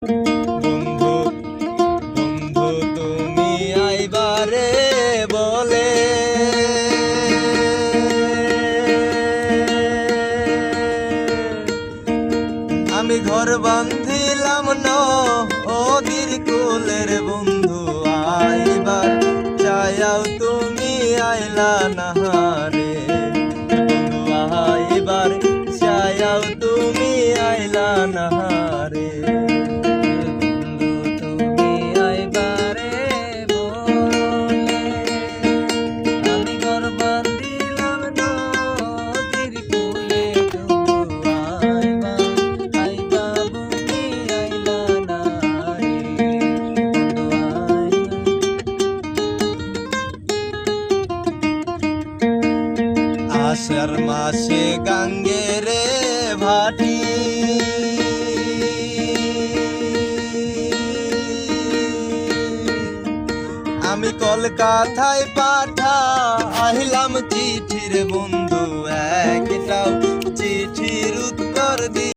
বন্ধু বন্ধু তুমি আইবারে বলে আমি ঘর বান্ধিলাম নদীর কুলের বন্ধু আইবার চাইয়াও তুমি আইলা না রে বন্ধু আইবার চাইয়াও তুমি আইলা না রে আষাঢ় মাসে গাঙ্গের ভাটি আমি কলকাতায় পাঠা আহিলাম চিঠির বন্ধু